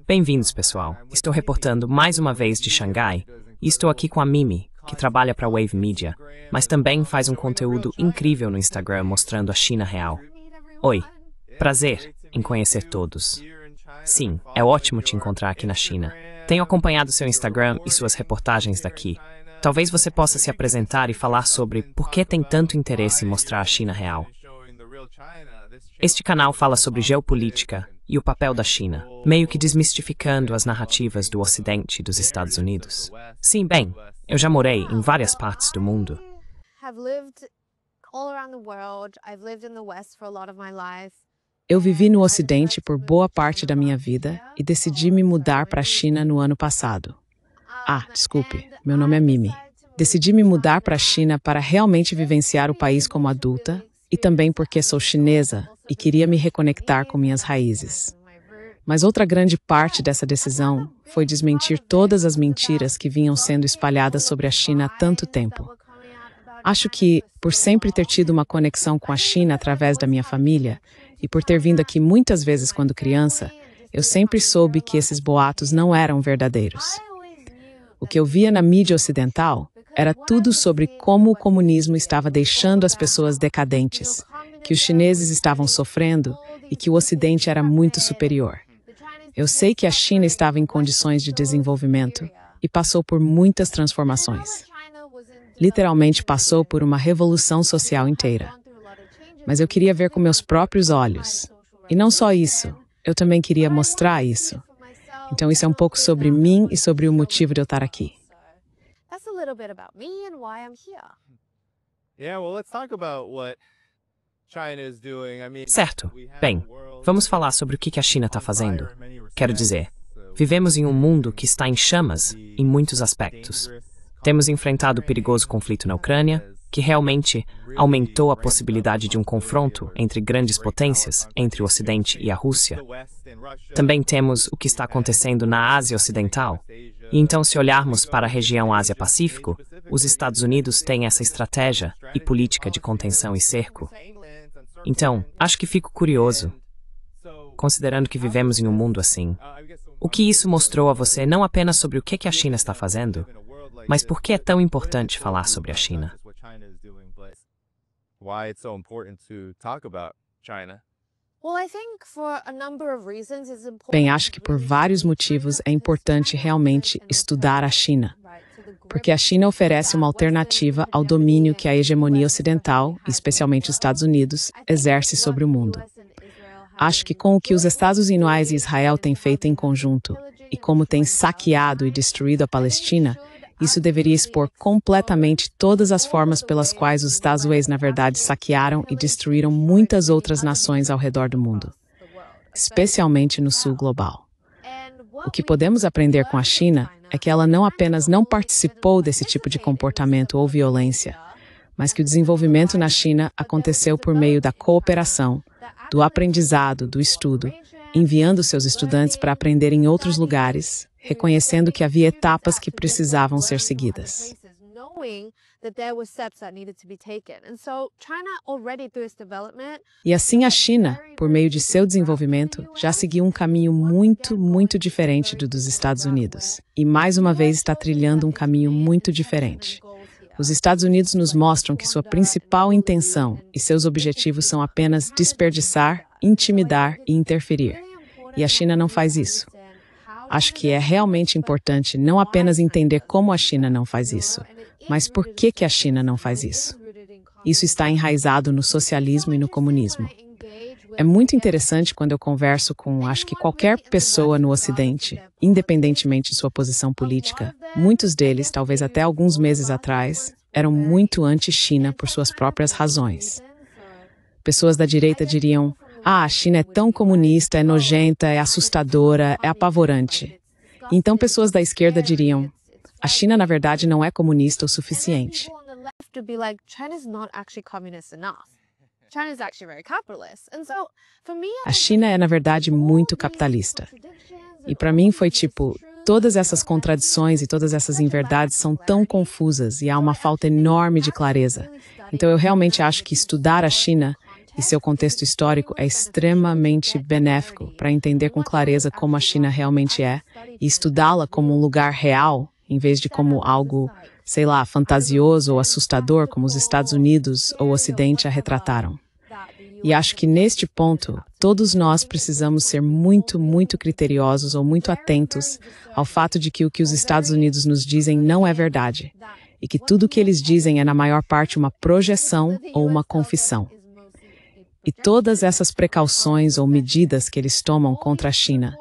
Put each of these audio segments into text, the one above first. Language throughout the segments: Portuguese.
Bem-vindos, pessoal. Estou reportando mais uma vez de Xangai e estou aqui com a Mimi, que trabalha para a Wave Media, mas também faz um conteúdo incrível no Instagram mostrando a China real. Oi, prazer em conhecer todos. Sim, é ótimo te encontrar aqui na China. Tenho acompanhado seu Instagram e suas reportagens daqui. Talvez você possa se apresentar e falar sobre por que tem tanto interesse em mostrar a China real. Este canal fala sobre geopolítica e o papel da China, meio que desmistificando as narrativas do Ocidente e dos Estados Unidos. Sim, bem, eu já morei em várias partes do mundo. Eu vivi no Ocidente por boa parte da minha vida e decidi me mudar para a China no ano passado. Desculpe, meu nome é Mimi. Decidi me mudar para a China para realmente vivenciar o país como adulta e também porque sou chinesa e queria me reconectar com minhas raízes. Mas outra grande parte dessa decisão foi desmentir todas as mentiras que vinham sendo espalhadas sobre a China há tanto tempo. Acho que, por sempre ter tido uma conexão com a China através da minha família e por ter vindo aqui muitas vezes quando criança, eu sempre soube que esses boatos não eram verdadeiros. O que eu via na mídia ocidental era tudo sobre como o comunismo estava deixando as pessoas decadentes, que os chineses estavam sofrendo e que o Ocidente era muito superior. Eu sei que a China estava em condições de desenvolvimento e passou por muitas transformações. Literalmente passou por uma revolução social inteira. Mas eu queria ver com meus próprios olhos. E não só isso, eu também queria mostrar isso. Então isso é um pouco sobre mim e sobre o motivo de eu estar aqui. Certo. Bem, vamos falar sobre o que a China está fazendo. Quero dizer, vivemos em um mundo que está em chamas em muitos aspectos. Temos enfrentado o perigoso conflito na Ucrânia, que realmente aumentou a possibilidade de um confronto entre grandes potências, entre o Ocidente e a Rússia. Também temos o que está acontecendo na Ásia Ocidental. E então, se olharmos para a região Ásia-Pacífico, os Estados Unidos têm essa estratégia e política de contenção e cerco. Então, acho que fico curioso, considerando que vivemos em um mundo assim. O que isso mostrou a você não apenas sobre o que a China está fazendo, mas por que é tão importante falar sobre a China? Bem, acho que por vários motivos é importante realmente estudar a China. Porque a China oferece uma alternativa ao domínio que a hegemonia ocidental, especialmente os Estados Unidos, exerce sobre o mundo. Acho que com o que os Estados Unidos e Israel têm feito em conjunto, e como têm saqueado e destruído a Palestina, isso deveria expor completamente todas as formas pelas quais os Estados Unidos, na verdade, saquearam e destruíram muitas outras nações ao redor do mundo, especialmente no sul global. O que podemos aprender com a China é que ela não apenas não participou desse tipo de comportamento ou violência, mas que o desenvolvimento na China aconteceu por meio da cooperação, do aprendizado, do estudo, enviando seus estudantes para aprender em outros lugares, reconhecendo que havia etapas que precisavam ser seguidas. E assim a China, por meio de seu desenvolvimento, já seguiu um caminho muito diferente do dos Estados Unidos. E mais uma vez está trilhando um caminho muito diferente. Os Estados Unidos nos mostram que sua principal intenção e seus objetivos são apenas desperdiçar, intimidar e interferir. E a China não faz isso. Acho que é realmente importante não apenas entender como a China não faz isso, mas por que a China não faz isso. Isso está enraizado no socialismo e no comunismo. É muito interessante quando eu converso com, acho que qualquer pessoa no Ocidente, independentemente de sua posição política, muitos deles, talvez até alguns meses atrás, eram muito anti-China por suas próprias razões. Pessoas da direita diriam: a China é tão comunista, é nojenta, é assustadora, é apavorante. Então pessoas da esquerda diriam: a China, na verdade, não é comunista o suficiente. A China é, na verdade, muito capitalista. E para mim foi tipo, todas essas contradições e todas essas inverdades são tão confusas e há uma falta enorme de clareza. Então eu realmente acho que estudar a China e seu contexto histórico é extremamente benéfico para entender com clareza como a China realmente é e estudá-la como um lugar real, em vez de como algo, sei lá, fantasioso ou assustador como os Estados Unidos ou o Ocidente a retrataram. E acho que neste ponto, todos nós precisamos ser muito, muito criteriosos ou muito atentos ao fato de que o que os Estados Unidos nos dizem não é verdade, e que tudo o que eles dizem é na maior parte uma projeção ou uma confissão. E todas essas precauções ou medidas que eles tomam contra a China,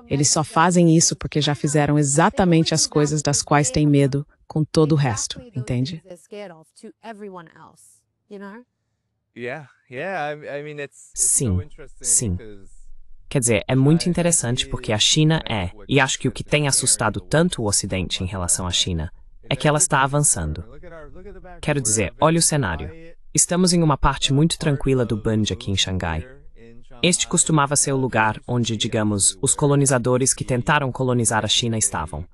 eles só fazem isso porque já fizeram exatamente as coisas das quais têm medo com todo o resto, entende? Sim, sim. Quer dizer, é muito interessante porque a China e acho que o que tem assustado tanto o Ocidente em relação à China, é que ela está avançando. Quero dizer, olha o cenário. Estamos em uma parte muito tranquila do Bund aqui em Xangai. Este costumava ser o lugar onde, digamos, os colonizadores que tentaram colonizar a China estavam.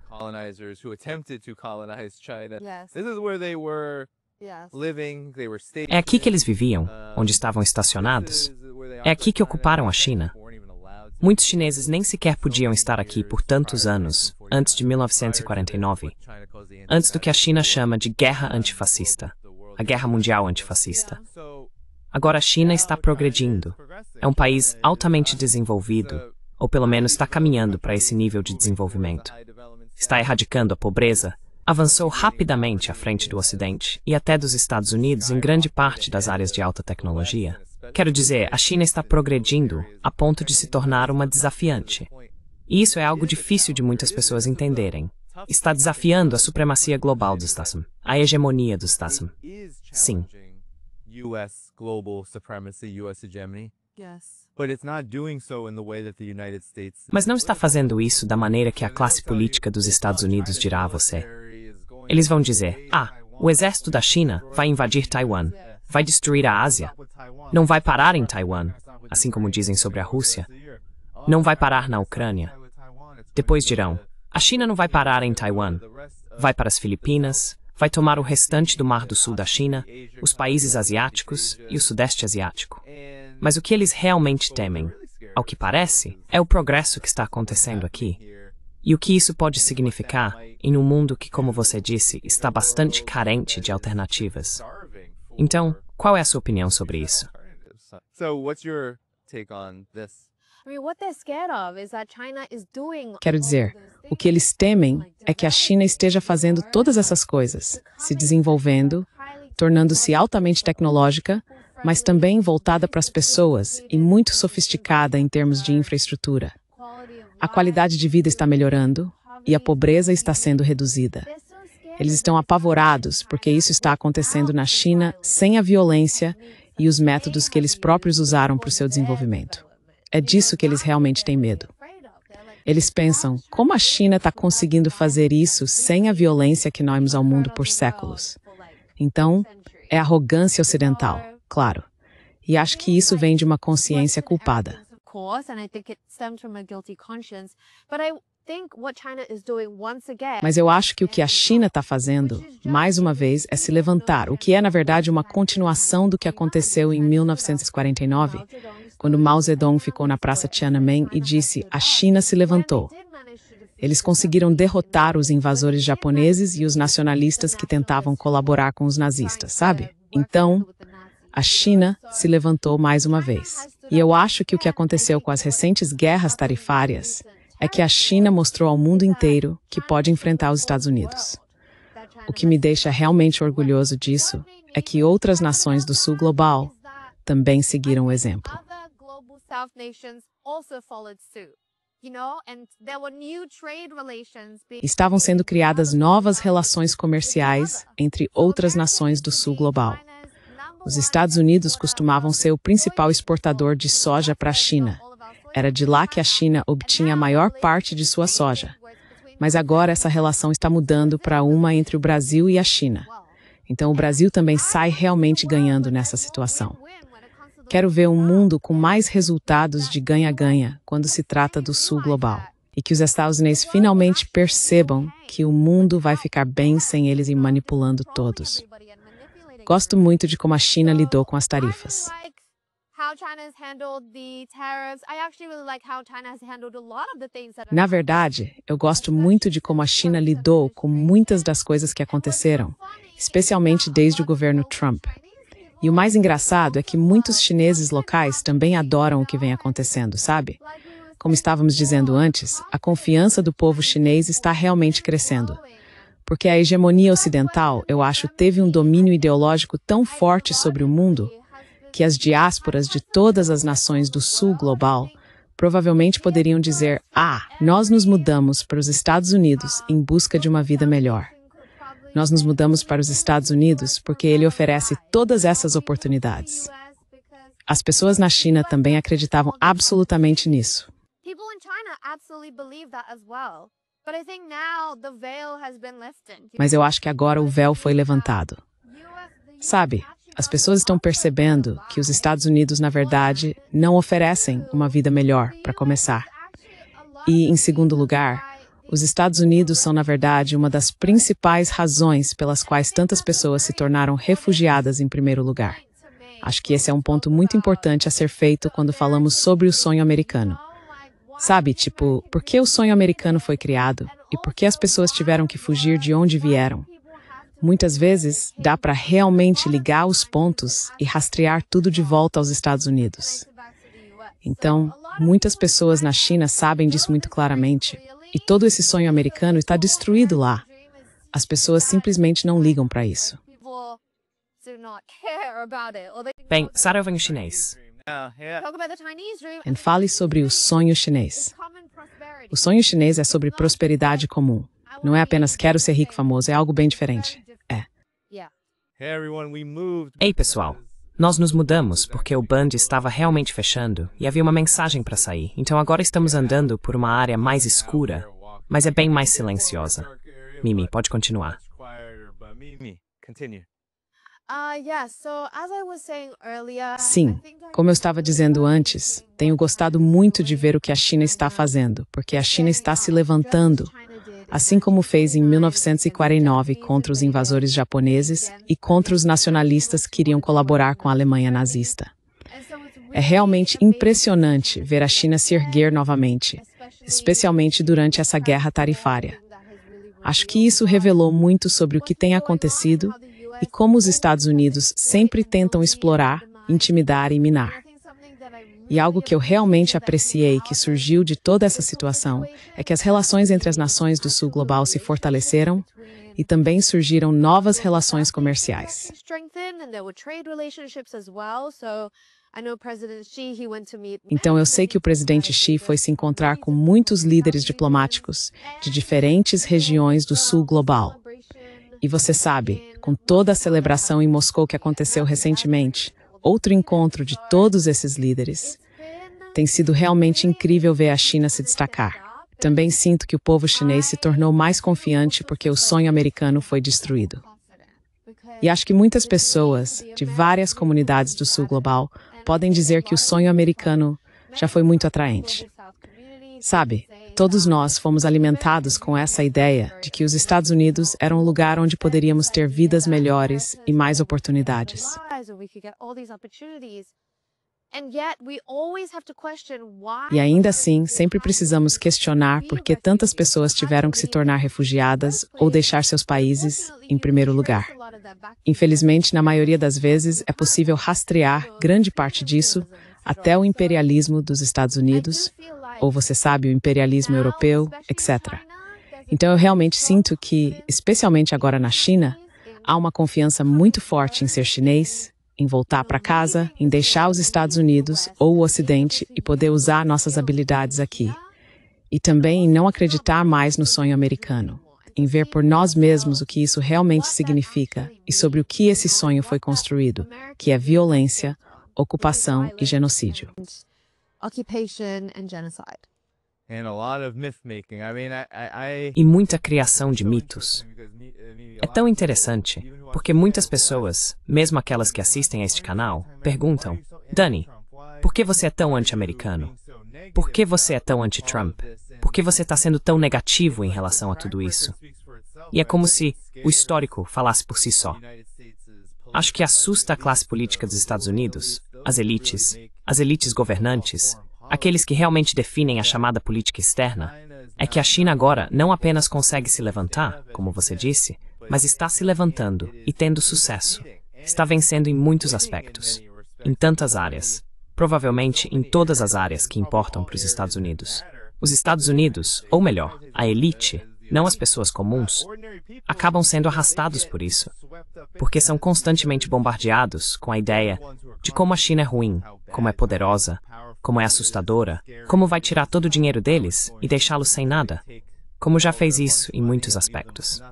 É aqui que eles viviam, onde estavam estacionados. É aqui que ocuparam a China. Muitos chineses nem sequer podiam estar aqui por tantos anos, antes de 1949, antes do que a China chama de guerra antifascista, a guerra mundial antifascista. Agora a China está progredindo. É um país altamente desenvolvido, ou pelo menos está caminhando para esse nível de desenvolvimento. Está erradicando a pobreza, avançou rapidamente à frente do Ocidente e até dos Estados Unidos em grande parte das áreas de alta tecnologia. Quero dizer, a China está progredindo a ponto de se tornar uma desafiante. E isso é algo difícil de muitas pessoas entenderem. Está desafiando a supremacia global do Stassem, a hegemonia do Stassem. Sim. Mas não está fazendo isso da maneira que a classe política dos Estados Unidos dirá a você. Eles vão dizer, o exército da China vai invadir Taiwan, vai destruir a Ásia, não vai parar em Taiwan, assim como dizem sobre a Rússia, não vai parar na Ucrânia. Depois dirão, a China não vai parar em Taiwan, vai para as Filipinas, vai tomar o restante do Mar do Sul da China, os países asiáticos e o Sudeste Asiático. Mas o que eles realmente temem, ao que parece, é o progresso que está acontecendo aqui. E o que isso pode significar em um mundo que, como você disse, está bastante carente de alternativas. Então, qual é a sua opinião sobre isso? Quero dizer, o que eles temem é que a China esteja fazendo todas essas coisas, se desenvolvendo, tornando-se altamente tecnológica, mas também voltada para as pessoas e muito sofisticada em termos de infraestrutura. A qualidade de vida está melhorando e a pobreza está sendo reduzida. Eles estão apavorados porque isso está acontecendo na China sem a violência e os métodos que eles próprios usaram para o seu desenvolvimento. É disso que eles realmente têm medo. Eles pensam, como a China está conseguindo fazer isso sem a violência que nós vimos ao mundo por séculos? Então, é arrogância ocidental, claro. E acho que isso vem de uma consciência culpada. Mas eu acho que o que a China está fazendo, mais uma vez, é se levantar, o que é, na verdade, uma continuação do que aconteceu em 1949, quando Mao Zedong ficou na Praça Tiananmen e disse, a China se levantou. Eles conseguiram derrotar os invasores japoneses e os nacionalistas que tentavam colaborar com os nazistas, sabe? Então, a China se levantou mais uma vez. E eu acho que o que aconteceu com as recentes guerras tarifárias é que a China mostrou ao mundo inteiro que pode enfrentar os Estados Unidos. O que me deixa realmente orgulhoso disso é que outras nações do Sul Global também seguiram o exemplo. Estavam sendo criadas novas relações comerciais entre outras nações do Sul Global. Os Estados Unidos costumavam ser o principal exportador de soja para a China. Era de lá que a China obtinha a maior parte de sua soja. Mas agora essa relação está mudando para uma entre o Brasil e a China. Então o Brasil também sai realmente ganhando nessa situação. Quero ver um mundo com mais resultados de ganha-ganha quando se trata do Sul Global. E que os Estados Unidos finalmente percebam que o mundo vai ficar bem sem eles ir manipulando todos. Gosto muito de como a China lidou com as tarifas. Na verdade, eu gosto muito de como a China lidou com muitas das coisas que aconteceram, especialmente desde o governo Trump. E o mais engraçado é que muitos chineses locais também adoram o que vem acontecendo, sabe? Como estávamos dizendo antes, a confiança do povo chinês está realmente crescendo. Porque a hegemonia ocidental, eu acho, teve um domínio ideológico tão forte sobre o mundo que as diásporas de todas as nações do sul global provavelmente poderiam dizer: nós nos mudamos para os Estados Unidos em busca de uma vida melhor. Nós nos mudamos para os Estados Unidos porque ele oferece todas essas oportunidades. As pessoas na China também acreditavam absolutamente nisso. Mas eu acho que agora o véu foi levantado. Sabe, as pessoas estão percebendo que os Estados Unidos, na verdade, não oferecem uma vida melhor, para começar. E, em segundo lugar, os Estados Unidos são, na verdade, uma das principais razões pelas quais tantas pessoas se tornaram refugiadas em primeiro lugar. Acho que esse é um ponto muito importante a ser feito quando falamos sobre o sonho americano. Sabe, tipo, por que o sonho americano foi criado e por que as pessoas tiveram que fugir de onde vieram? Muitas vezes, dá para realmente ligar os pontos e rastrear tudo de volta aos Estados Unidos. Então, muitas pessoas na China sabem disso muito claramente, e todo esse sonho americano está destruído lá. As pessoas simplesmente não ligam para isso. Bem, Sarah vem em chinês. Fale sobre o sonho chinês. O sonho chinês é sobre prosperidade comum. Não é apenas quero ser rico e famoso, é algo bem diferente. Ei, pessoal. Nós nos mudamos porque o Bund estava realmente fechando e havia uma mensagem para sair. Então agora estamos andando por uma área mais escura, mas é bem mais silenciosa. Mimi, pode continuar. Sim, como eu estava dizendo antes, tenho gostado muito de ver o que a China está fazendo, porque a China está se levantando, assim como fez em 1949 contra os invasores japoneses e contra os nacionalistas que queriam colaborar com a Alemanha nazista. É realmente impressionante ver a China se erguer novamente, especialmente durante essa guerra tarifária. Acho que isso revelou muito sobre o que tem acontecido e como os Estados Unidos sempre tentam explorar, intimidar e minar. E algo que eu realmente apreciei que surgiu de toda essa situação é que as relações entre as nações do sul global se fortaleceram e também surgiram novas relações comerciais. Então eu sei que o presidente Xi foi se encontrar com muitos líderes diplomáticos de diferentes regiões do sul global. E você sabe, com toda a celebração em Moscou que aconteceu recentemente, outro encontro de todos esses líderes, tem sido realmente incrível ver a China se destacar. Também sinto que o povo chinês se tornou mais confiante porque o sonho americano foi destruído. E acho que muitas pessoas, de várias comunidades do sul global, podem dizer que o sonho americano já foi muito atraente. Sabe, todos nós fomos alimentados com essa ideia de que os Estados Unidos eram um lugar onde poderíamos ter vidas melhores e mais oportunidades. E ainda assim, sempre precisamos questionar por que tantas pessoas tiveram que se tornar refugiadas ou deixar seus países em primeiro lugar. Infelizmente, na maioria das vezes, é possível rastrear grande parte disso até o imperialismo dos Estados Unidos, ou você sabe, o imperialismo europeu, etc. Então eu realmente sinto que, especialmente agora na China, há uma confiança muito forte em ser chinês, em voltar para casa, em deixar os Estados Unidos ou o Ocidente e poder usar nossas habilidades aqui. E também em não acreditar mais no sonho americano, em ver por nós mesmos o que isso realmente significa e sobre o que esse sonho foi construído, que é violência, ocupação e genocídio. E muita criação de mitos. É tão interessante, porque muitas pessoas, mesmo aquelas que assistem a este canal, perguntam: Dani, por que você é tão anti-americano? Por que você é tão anti-Trump? Por que você está sendo tão negativo em relação a tudo isso? E é como se o histórico falasse por si só. Acho que assusta a classe política dos Estados Unidos as elites governantes, aqueles que realmente definem a chamada política externa, é que a China agora não apenas consegue se levantar, como você disse, mas está se levantando e tendo sucesso. Está vencendo em muitos aspectos, em tantas áreas, provavelmente em todas as áreas que importam para os Estados Unidos. Os Estados Unidos, ou melhor, a elite, não as pessoas comuns, acabam sendo arrastados por isso, porque são constantemente bombardeados com a ideia de como a China é ruim, como é poderosa, como é assustadora, como vai tirar todo o dinheiro deles e deixá-los sem nada, como já fez isso em muitos aspectos.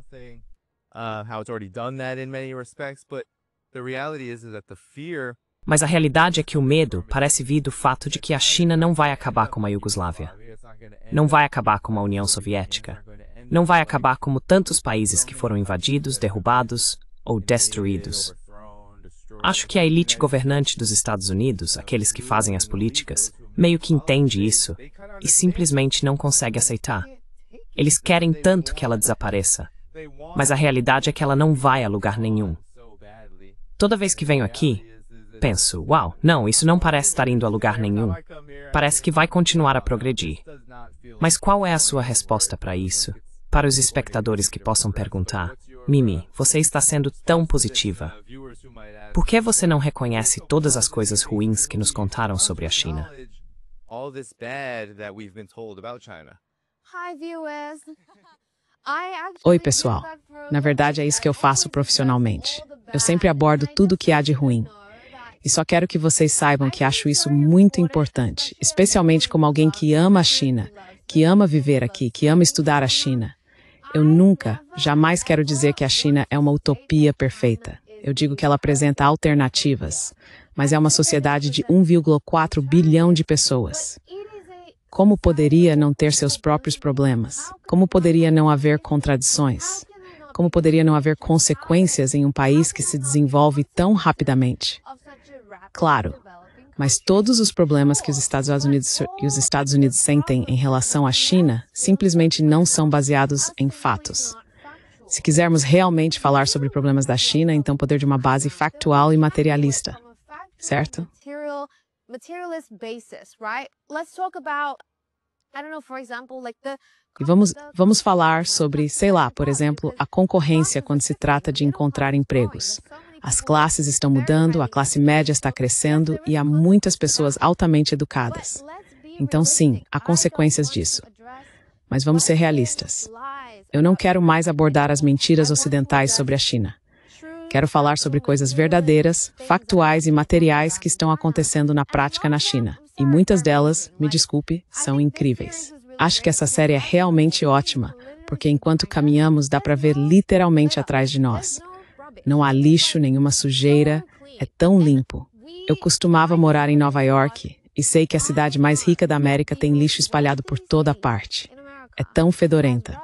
Mas a realidade é que o medo parece vir do fato de que a China não vai acabar como a Iugoslávia, não vai acabar como a União Soviética, não vai acabar como tantos países que foram invadidos, derrubados ou destruídos. Acho que a elite governante dos Estados Unidos, aqueles que fazem as políticas, meio que entende isso e simplesmente não consegue aceitar. Eles querem tanto que ela desapareça, mas a realidade é que ela não vai a lugar nenhum. Toda vez que venho aqui, penso, uau, não, isso não parece estar indo a lugar nenhum. Parece que vai continuar a progredir. Mas qual é a sua resposta para isso? Para os espectadores que possam perguntar, Mimi, você está sendo tão positiva. Por que você não reconhece todas as coisas ruins que nos contaram sobre a China? Oi, pessoal. Na verdade, é isso que eu faço profissionalmente. Eu sempre abordo tudo o que há de ruim. E só quero que vocês saibam que acho isso muito importante, especialmente como alguém que ama a China, que ama viver aqui, que ama estudar a China. Eu nunca, jamais quero dizer que a China é uma utopia perfeita. Eu digo que ela apresenta alternativas, mas é uma sociedade de 1,4 bilhão de pessoas. Como poderia não ter seus próprios problemas? Como poderia não haver contradições? Como poderia não haver consequências em um país que se desenvolve tão rapidamente? Claro, mas todos os problemas que os Estados Unidos sentem em relação à China simplesmente não são baseados em fatos. Se quisermos realmente falar sobre problemas da China, então poder de uma base factual e materialista, certo? E vamos falar sobre, sei lá, por exemplo, a concorrência quando se trata de encontrar empregos. As classes estão mudando, a classe média está crescendo e há muitas pessoas altamente educadas. Então, sim, há consequências disso. Mas vamos ser realistas. Eu não quero mais abordar as mentiras ocidentais sobre a China. Quero falar sobre coisas verdadeiras, factuais e materiais que estão acontecendo na prática na China. E muitas delas, me desculpe, são incríveis. Acho que essa série é realmente ótima, porque enquanto caminhamos dá para ver literalmente atrás de nós. Não há lixo, nenhuma sujeira, é tão limpo. Eu costumava morar em Nova York e sei que a cidade mais rica da América tem lixo espalhado por toda parte. É tão fedorenta.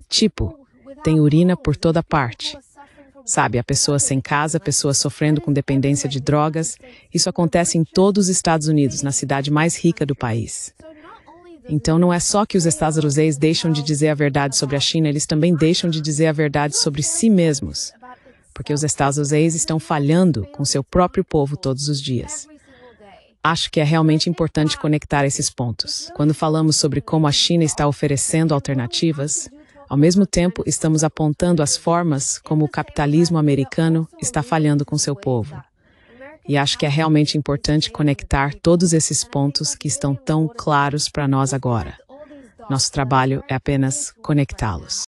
Tipo, tem urina por toda parte. Sabe, há pessoas sem casa, pessoas sofrendo com dependência de drogas. Isso acontece em todos os Estados Unidos, na cidade mais rica do país. Então não é só que os Estados Unidos deixam de dizer a verdade sobre a China, eles também deixam de dizer a verdade sobre si mesmos. Porque os Estados Unidos estão falhando com seu próprio povo todos os dias. Acho que é realmente importante conectar esses pontos. Quando falamos sobre como a China está oferecendo alternativas, ao mesmo tempo estamos apontando as formas como o capitalismo americano está falhando com seu povo. E acho que é realmente importante conectar todos esses pontos que estão tão claros para nós agora. Nosso trabalho é apenas conectá-los.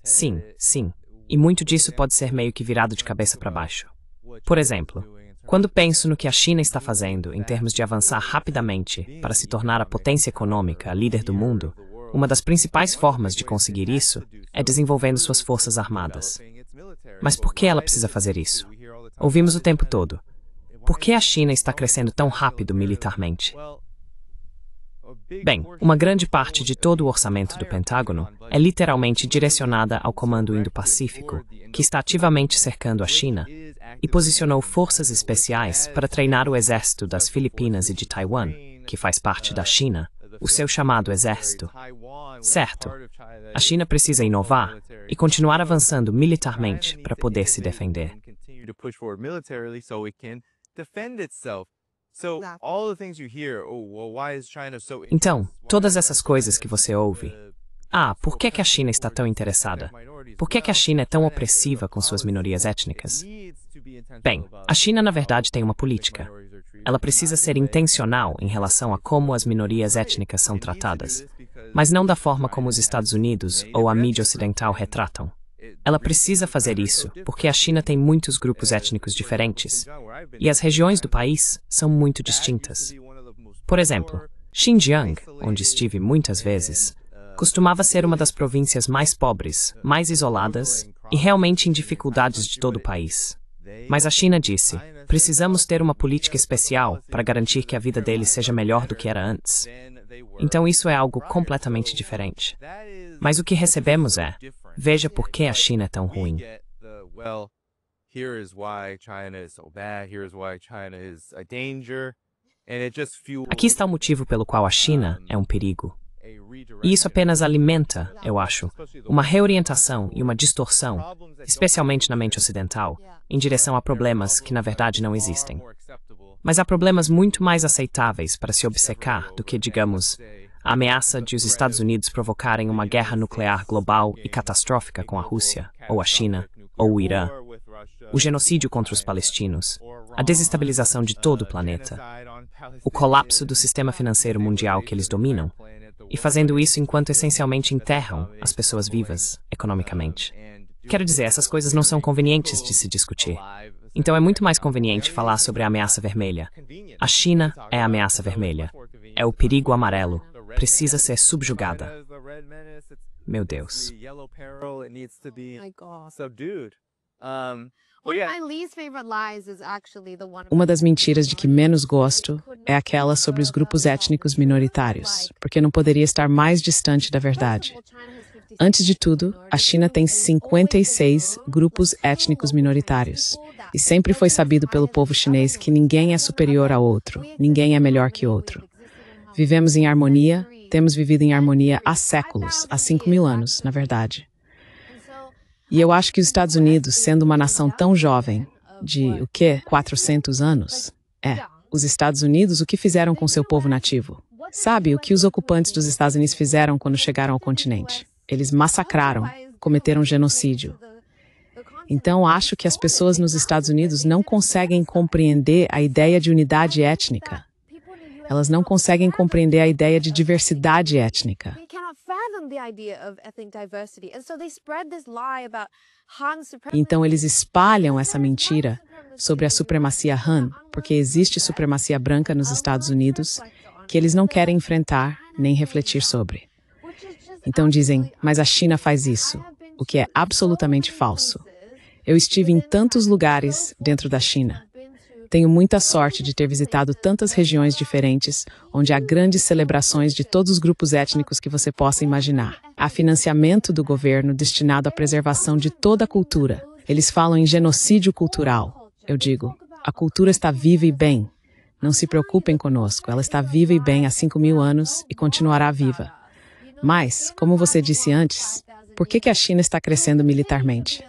Sim, sim. E muito disso pode ser meio que virado de cabeça para baixo. Por exemplo, quando penso no que a China está fazendo em termos de avançar rapidamente para se tornar a potência econômica, a líder do mundo, uma das principais formas de conseguir isso é desenvolvendo suas forças armadas. Mas por que ela precisa fazer isso? Ouvimos o tempo todo. Por que a China está crescendo tão rápido militarmente? Bem, uma grande parte de todo o orçamento do Pentágono é literalmente direcionada ao Comando Indo-Pacífico, que está ativamente cercando a China, e posicionou forças especiais para treinar o exército das Filipinas e de Taiwan, que faz parte da China, o seu chamado exército. Certo, a China precisa inovar e continuar avançando militarmente para poder se defender. Então, todas essas coisas que você ouve. Por que a China está tão interessada? Por que a China é tão opressiva com suas minorias étnicas? Bem, a China na verdade tem uma política. Ela precisa ser intencional em relação a como as minorias étnicas são tratadas, mas não da forma como os Estados Unidos ou a mídia ocidental retratam. Ela precisa fazer isso porque a China tem muitos grupos étnicos diferentes e as regiões do país são muito distintas. Por exemplo, Xinjiang, onde estive muitas vezes, costumava ser uma das províncias mais pobres, mais isoladas e realmente em dificuldades de todo o país. Mas a China disse, precisamos ter uma política especial para garantir que a vida deles seja melhor do que era antes. Então isso é algo completamente diferente. Mas o que recebemos é, veja por que a China é tão ruim. Aqui está o motivo pelo qual a China é um perigo. E isso apenas alimenta, eu acho, uma reorientação e uma distorção, especialmente na mente ocidental, em direção a problemas que na verdade não existem. Mas há problemas muito mais aceitáveis para se obcecar do que, digamos, a ameaça de os Estados Unidos provocarem uma guerra nuclear global e catastrófica com a Rússia, ou a China, ou o Irã, o genocídio contra os palestinos, a desestabilização de todo o planeta, o colapso do sistema financeiro mundial que eles dominam, e fazendo isso enquanto essencialmente enterram as pessoas vivas, economicamente. Quero dizer, essas coisas não são convenientes de se discutir. Então é muito mais conveniente falar sobre a ameaça vermelha. A China é a ameaça vermelha. É o perigo amarelo. Precisa ser subjugada. Meu Deus. Uma das mentiras de que menos gosto é aquela sobre os grupos étnicos minoritários, porque não poderia estar mais distante da verdade. Antes de tudo, a China tem 56 grupos étnicos minoritários. E sempre foi sabido pelo povo chinês que ninguém é superior a outro, ninguém é melhor que outro. Vivemos em harmonia, temos vivido em harmonia há séculos, há 5.000 anos, na verdade. E eu acho que os Estados Unidos, sendo uma nação tão jovem, de, 400 anos? Os Estados Unidos, o que fizeram com seu povo nativo? Sabe, o que os ocupantes dos Estados Unidos fizeram quando chegaram ao continente? Eles massacraram, cometeram genocídio. Então, acho que as pessoas nos Estados Unidos não conseguem compreender a ideia de unidade étnica. Elas não conseguem compreender a ideia de diversidade étnica. Então, eles espalham essa mentira sobre a supremacia Han, porque existe supremacia branca nos Estados Unidos, que eles não querem enfrentar nem refletir sobre. Então dizem, mas a China faz isso, o que é absolutamente falso. Eu estive em tantos lugares dentro da China. Tenho muita sorte de ter visitado tantas regiões diferentes, onde há grandes celebrações de todos os grupos étnicos que você possa imaginar. Há financiamento do governo destinado à preservação de toda a cultura. Eles falam em genocídio cultural. Eu digo, a cultura está viva e bem. Não se preocupem conosco, ela está viva e bem há 5.000 anos e continuará viva. Mas, como você disse antes, por que a China está crescendo militarmente?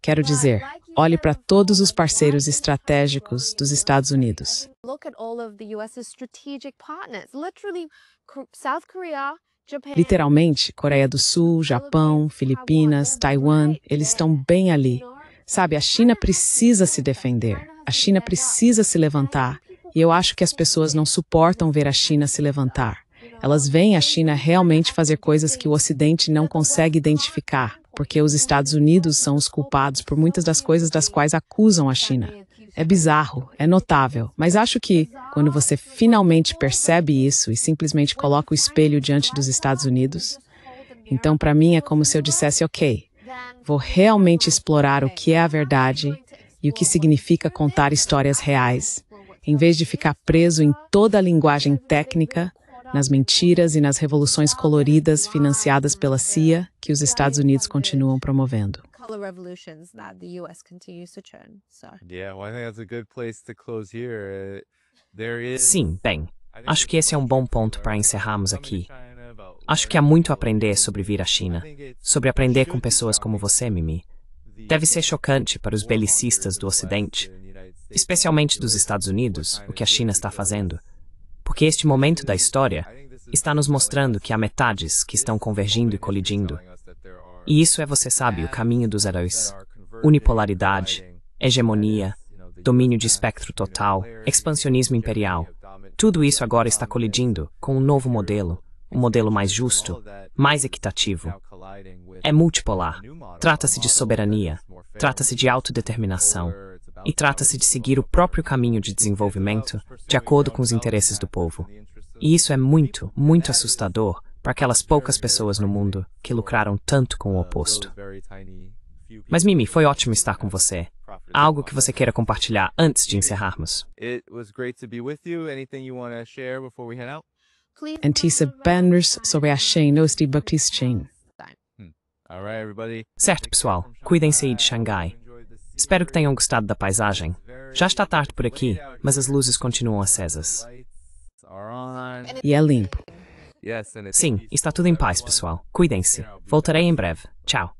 Quero dizer, olhe para todos os parceiros estratégicos dos Estados Unidos. Literalmente, Coreia do Sul, Japão, Filipinas, Taiwan, eles estão bem ali. Sabe, a China precisa se defender, a China precisa se levantar, e eu acho que as pessoas não suportam ver a China se levantar. Elas veem a China realmente fazer coisas que o Ocidente não consegue identificar, porque os Estados Unidos são os culpados por muitas das coisas das quais acusam a China. É bizarro, é notável, mas acho que, quando você finalmente percebe isso e simplesmente coloca o espelho diante dos Estados Unidos, então para mim é como se eu dissesse, ok, vou realmente explorar o que é a verdade e o que significa contar histórias reais, em vez de ficar preso em toda a linguagem técnica, nas mentiras e nas revoluções coloridas financiadas pela CIA que os Estados Unidos continuam promovendo. Sim, bem, Acho que esse é um bom ponto para encerrarmos aqui. Acho que há muito a aprender sobre vir à China, sobre aprender com pessoas como você, Mimi. Deve ser chocante para os belicistas do Ocidente, especialmente dos Estados Unidos, o que a China está fazendo. Porque este momento da história está nos mostrando que há metades que estão convergindo e colidindo. E isso é, você sabe, o caminho dos heróis. Unipolaridade, hegemonia, domínio de espectro total, expansionismo imperial. Tudo isso agora está colidindo com um novo modelo, um modelo mais justo, mais equitativo. É multipolar. Trata-se de soberania, trata-se de autodeterminação e trata-se de seguir o próprio caminho de desenvolvimento de acordo com os interesses do povo. E isso é muito, muito assustador para aquelas poucas pessoas no mundo que lucraram tanto com o oposto. Mas, Mimi, foi ótimo estar com você. Há algo que você queira compartilhar antes de encerrarmos? Antissa banners sobre a China de Baptiste. Certo, pessoal. Cuidem-se aí de Xangai. Espero que tenham gostado da paisagem. Já está tarde por aqui, mas as luzes continuam acesas. E é limpo. Sim, está tudo em paz, pessoal. Cuidem-se. Voltarei em breve. Tchau.